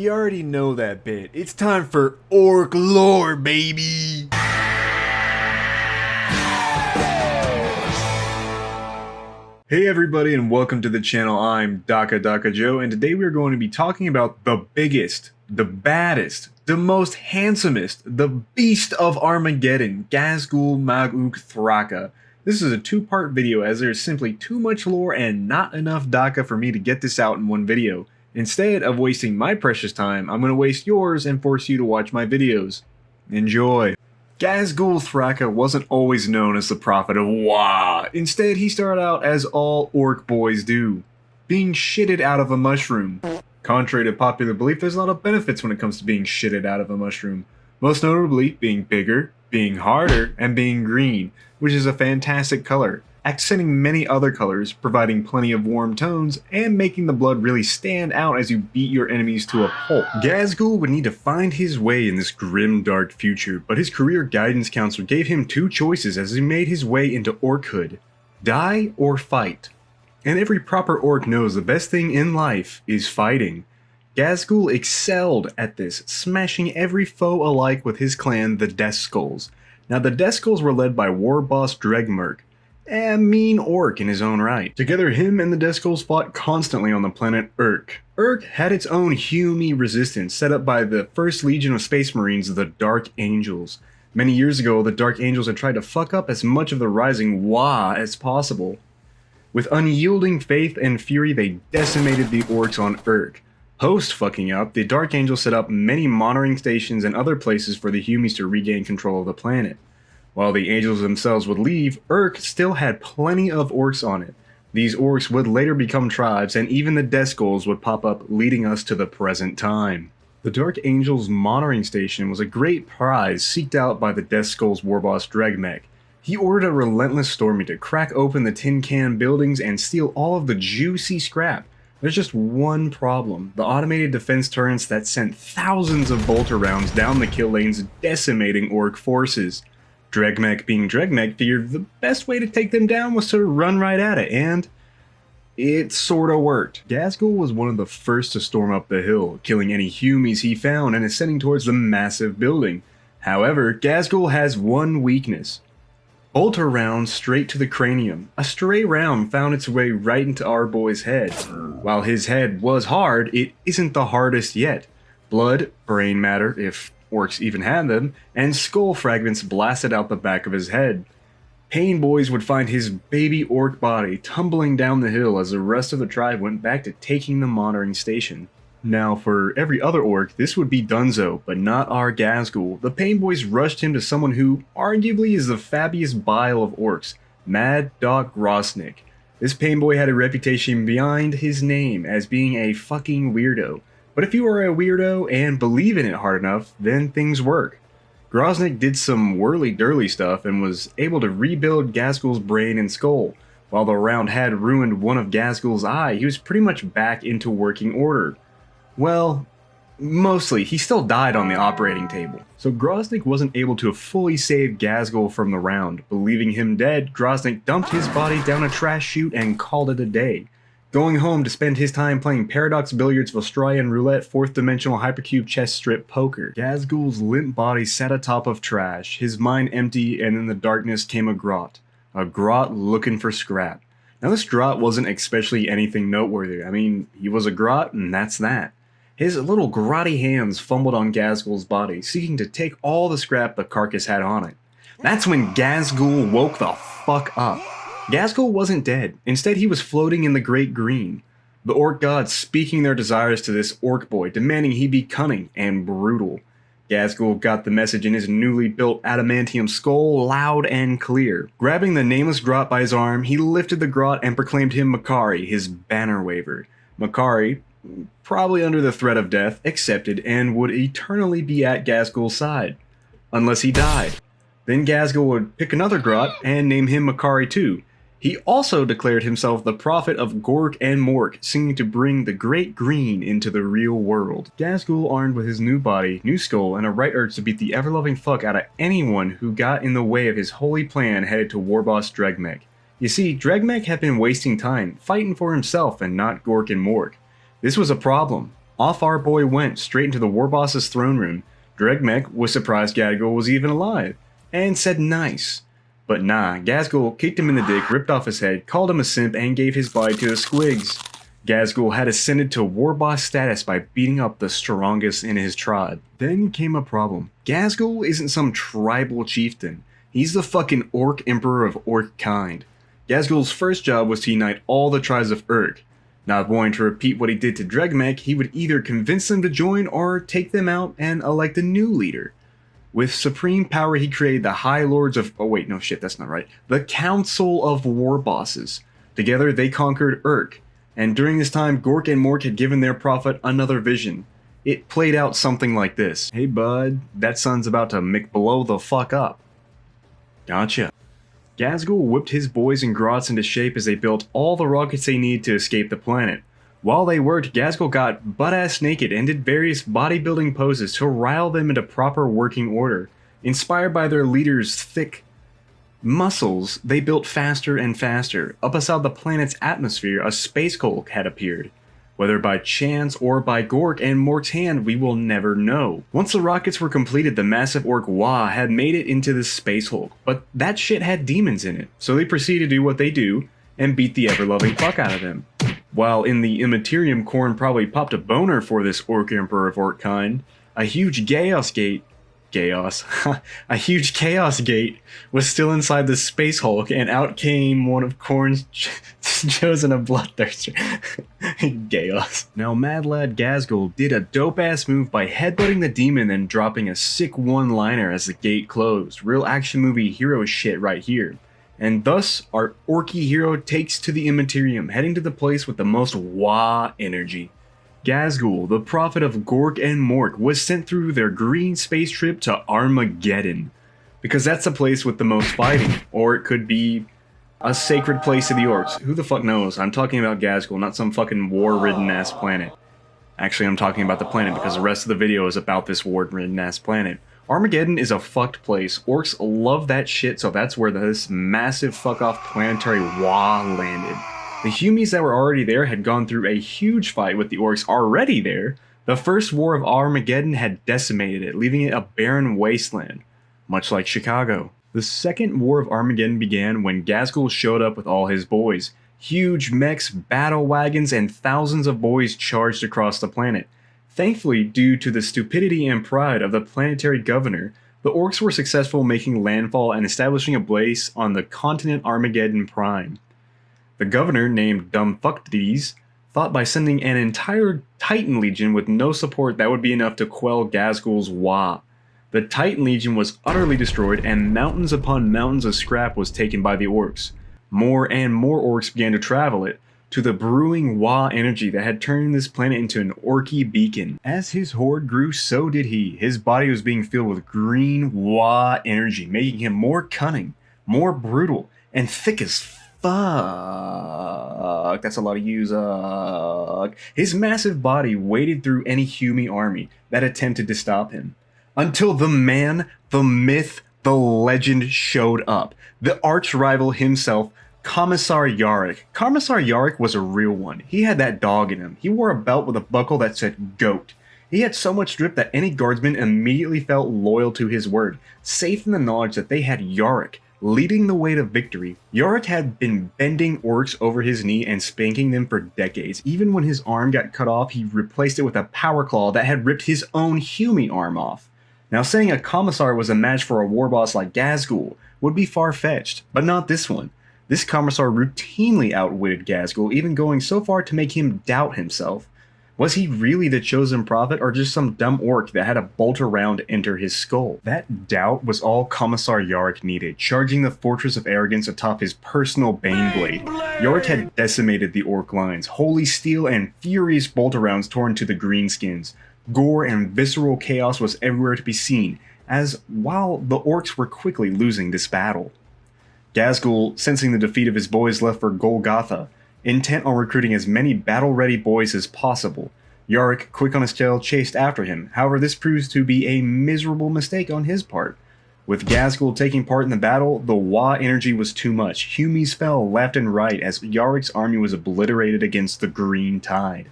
you already know that bit. It's time for Orc Lore, baby! Hey everybody and welcome to the channel. I'm Daka Joe, and today we're going to be talking about the biggest, the baddest, the most handsomest, the beast of Armageddon, Ghazghull Mag Urul Thraka. This is a two-part video as there's simply too much lore and not enough Daka for me to get this out in one video. Instead of wasting my precious time, I'm going to waste yours and force you to watch my videos. Enjoy! Ghazghull Thraka wasn't always known as the Prophet of Wah. Instead, he started out as all orc boys do, being shitted out of a mushroom. Contrary to popular belief, there's a lot of benefits when it comes to being shitted out of a mushroom. Most notably, being bigger, being harder, and being green, which is a fantastic color, accenting many other colors, providing plenty of warm tones, and making the blood really stand out as you beat your enemies to a pulp. Ghazghull would need to find his way in this grim, dark future, but his career guidance counselor gave him two choices as he made his way into orchood: die or fight. And every proper orc knows the best thing in life is fighting. Ghazghull excelled at this, smashing every foe alike with his clan, the Death Skulls. Now the Death Skulls were led by war boss Dregmerk, a mean orc in his own right. Together, him and the Death Skulls fought constantly on the planet Uruk. Uruk had its own Hume resistance set up by the First Legion of Space Marines, the Dark Angels. Many years ago, the Dark Angels had tried to fuck up as much of the rising Wah as possible. With unyielding faith and fury, they decimated the orcs on Uruk. Post fucking up, the Dark Angels set up many monitoring stations and other places for the Humies to regain control of the planet. While the Angels themselves would leave, Uruk still had plenty of orcs on it. These orcs would later become tribes, and even the Death Skulls would pop up, leading us to the present time. The Dark Angels' monitoring station was a great prize seeked out by the Death Skulls' warboss Dregmerk. He ordered a relentless stormy to crack open the tin can buildings and steal all of the juicy scrap. There's just one problem: the automated defense turrets that sent thousands of bolter rounds down the kill lanes, decimating orc forces. Dregmerk, being Dregmerk, figured the best way to take them down was to run right at it, and it sorta worked. Ghazghull was one of the first to storm up the hill, killing any Humies he found and ascending towards the massive building. However, Ghazghull has one weakness: bolter rounds straight to the cranium. A stray round found its way right into our boy's head. While his head was hard, it isn't the hardest yet. Blood, brain matter, if orcs even had them, and skull fragments blasted out the back of his head. Pain Boys would find his baby orc body tumbling down the hill as the rest of the tribe went back to taking the monitoring station. Now, for every other orc, this would be Dunzo, but not our Ghazghull. The Pain Boys rushed him to someone who arguably is the fabbiest bile of orcs, Mad Dog Grosnick. This Pain Boy had a reputation behind his name as being a fucking weirdo. But if you are a weirdo and believe in it hard enough, then things work. Grosnick did some whirly-dirly stuff and was able to rebuild Ghazghull's brain and skull. While the round had ruined one of Ghazghull's eye, he was pretty much back into working order. Well, mostly. He still died on the operating table. So Grosnick wasn't able to fully save Ghazghull from the round. Believing him dead, Grosnick dumped his body down a trash chute and called it a day, going home to spend his time playing Paradox Billiards, Australian Roulette, 4th Dimensional Hypercube Chess Strip Poker. Ghazghull's limp body sat atop of trash, his mind empty, and in the darkness came a grot. A grot looking for scrap. Now this grot wasn't especially anything noteworthy. I mean, he was a grot and that's that. His little grotty hands fumbled on Ghazghull's body, seeking to take all the scrap the carcass had on it. That's when Ghazghull woke the fuck up. Ghazghull wasn't dead. Instead, he was floating in the Great Green. The orc gods speaking their desires to this orc boy, demanding he be cunning and brutal. Ghazghull got the message in his newly built adamantium skull loud and clear. Grabbing the nameless grot by his arm, he lifted the grot and proclaimed him Makari, his banner waver. Makari, probably under the threat of death, accepted and would eternally be at Ghazghull's side, unless he died. Then Ghazghull would pick another grot and name him Makari too. He also declared himself the prophet of Gork and Mork, seeking to bring the Great Green into the real world. Ghazghull, armed with his new body, new skull, and a right urge to beat the ever-loving fuck out of anyone who got in the way of his holy plan, headed to warboss Dregmerk. You see, Dregmerk had been wasting time, fighting for himself and not Gork and Mork. This was a problem. Off our boy went, straight into the war boss's throne room. Dregmek was surprised Ghazghull was even alive, and said nice. But nah, Ghazghull kicked him in the dick, ripped off his head, called him a simp, and gave his body to the squigs. Ghazghull had ascended to war boss status by beating up the strongest in his tribe. Then came a problem. Ghazghull isn't some tribal chieftain. He's the fucking orc emperor of orc kind. Ghazghull's first job was to unite all the tribes of Uruk. Not wanting to repeat what he did to Dregmek, he would either convince them to join or take them out and elect a new leader. With supreme power, he created the High Lords of... Oh wait, no shit, that's not right. The Council of War Bosses. Together, they conquered Uruk. And during this time, Gork and Mork had given their prophet another vision. It played out something like this. Hey bud, that sun's about to blow the fuck up. Gotcha. Ghazghull whipped his boys and grots into shape as they built all the rockets they needed to escape the planet. While they worked, Ghazghull got butt-ass naked and did various bodybuilding poses to rile them into proper working order. Inspired by their leader's thick muscles, they built faster and faster. Up outside the planet's atmosphere, a space hulk had appeared. Whether by chance or by Gork and Mork's hand, we will never know. Once the rockets were completed, the massive orc Wa had made it into the space hulk, but that shit had demons in it, so they proceeded to do what they do and beat the ever-loving fuck out of them. While in the Immaterium, Korn probably popped a boner for this orc emperor of orc kind, a huge chaos gate a huge chaos gate was still inside the space hulk, and out came one of Korn's chosen a bloodthirster. Chaos. Now Mad Lad Ghazghull did a dope ass move by headbutting the demon and dropping a sick one-liner as the gate closed. Real action movie hero shit right here. And thus our orky hero takes to the Immaterium, heading to the place with the most Wah energy. Ghazghull, the prophet of Gork and Mork, was sent through their green space trip to Armageddon, because that's the place with the most fighting, or it could be a sacred place to the orcs. Who the fuck knows? I'm talking about Ghazghull, not some fucking war-ridden ass planet. Actually, I'm talking about the planet because the rest of the video is about this war-ridden ass planet. Armageddon is a fucked place. Orcs love that shit, so that's where this massive fuck-off planetary Wah landed. The Humies that were already there had gone through a huge fight with the orcs already there. The first war of Armageddon had decimated it, leaving it a barren wasteland, much like Chicago. The second war of Armageddon began when Ghazghull showed up with all his boys. Huge mechs, battle wagons, and thousands of boys charged across the planet. Thankfully, due to the stupidity and pride of the planetary governor, the orcs were successful making landfall and establishing a base on the continent Armageddon Prime. The governor, named Dumbfuckdies, thought by sending an entire Titan Legion with no support that would be enough to quell Ghazghull's Wah. The Titan Legion was utterly destroyed, and mountains upon mountains of scrap was taken by the orcs. More and more orcs began to travel it, to the brewing Wah energy that had turned this planet into an orky beacon. As his horde grew, so did he. His body was being filled with green Wah energy, making him more cunning, more brutal, and thick as fuck. That's a lot of use. His massive body waded through any Humie army that attempted to stop him. Until the man, the myth, the legend showed up. The arch rival himself, Commissar Yarrick. Commissar Yarrick was a real one. He had that dog in him. He wore a belt with a buckle that said GOAT. He had so much drip that any guardsman immediately felt loyal to his word, safe in the knowledge that they had Yarrick leading the way to victory. Yarrick had been bending orcs over his knee and spanking them for decades. Even when his arm got cut off, he replaced it with a power claw that had ripped his own Humie arm off. Now, saying a Commissar was a match for a war boss like Ghazghull would be far-fetched, but not this one. This Commissar routinely outwitted Ghazghull, even going so far to make him doubt himself. Was he really the chosen prophet, or just some dumb orc that had a bolter round enter his skull? That doubt was all Commissar Yarrick needed, charging the Fortress of Arrogance atop his personal Baneblade. Yarrick had decimated the orc lines, holy steel and furious bolter rounds torn to the greenskins. Gore and visceral chaos was everywhere to be seen, as while the orcs were quickly losing this battle. Ghazghull, sensing the defeat of his boys, left for Golgotha, intent on recruiting as many battle-ready boys as possible. Yarrick, quick on his tail, chased after him. However, this proves to be a miserable mistake on his part. With Ghazghull taking part in the battle, the Wah energy was too much. Humies fell left and right as Yarrick's army was obliterated against the green tide.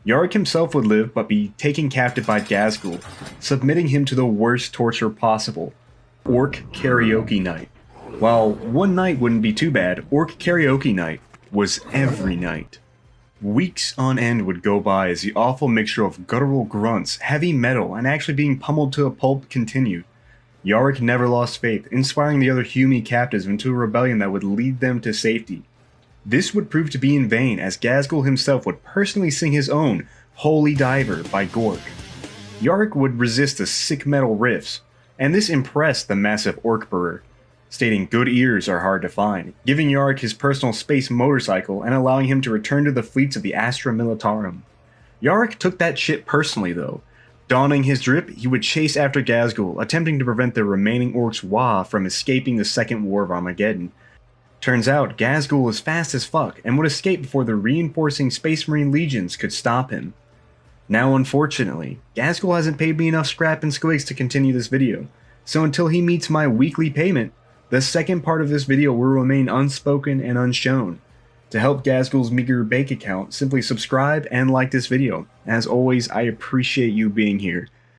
Yarick himself would live but be taken captive by Ghazghull, submitting him to the worst torture possible, Orc Karaoke Night. While one night wouldn't be too bad, Orc Karaoke Night was every night. Weeks on end would go by as the awful mixture of guttural grunts, heavy metal, and actually being pummeled to a pulp continued. Yarick never lost faith, inspiring the other Humi captives into a rebellion that would lead them to safety. This would prove to be in vain, as Ghazghull himself would personally sing his own Holy Diver by Gork. Yarick would resist the sick metal riffs, and this impressed the massive Orkbearer, stating good ears are hard to find, giving Yarick his personal space motorcycle and allowing him to return to the fleets of the Astra Militarum. Yarick took that shit personally though. Donning his drip, he would chase after Ghazghull, attempting to prevent the remaining Orcs Wa from escaping the Second War of Armageddon. Turns out, Ghazghull is fast as fuck and would escape before the reinforcing Space Marine legions could stop him. Now unfortunately, Ghazghull hasn't paid me enough scrap and squigs to continue this video, so until he meets my weekly payment, the second part of this video will remain unspoken and unshown. To help Ghazghull's meager bank account, simply subscribe and like this video. As always, I appreciate you being here.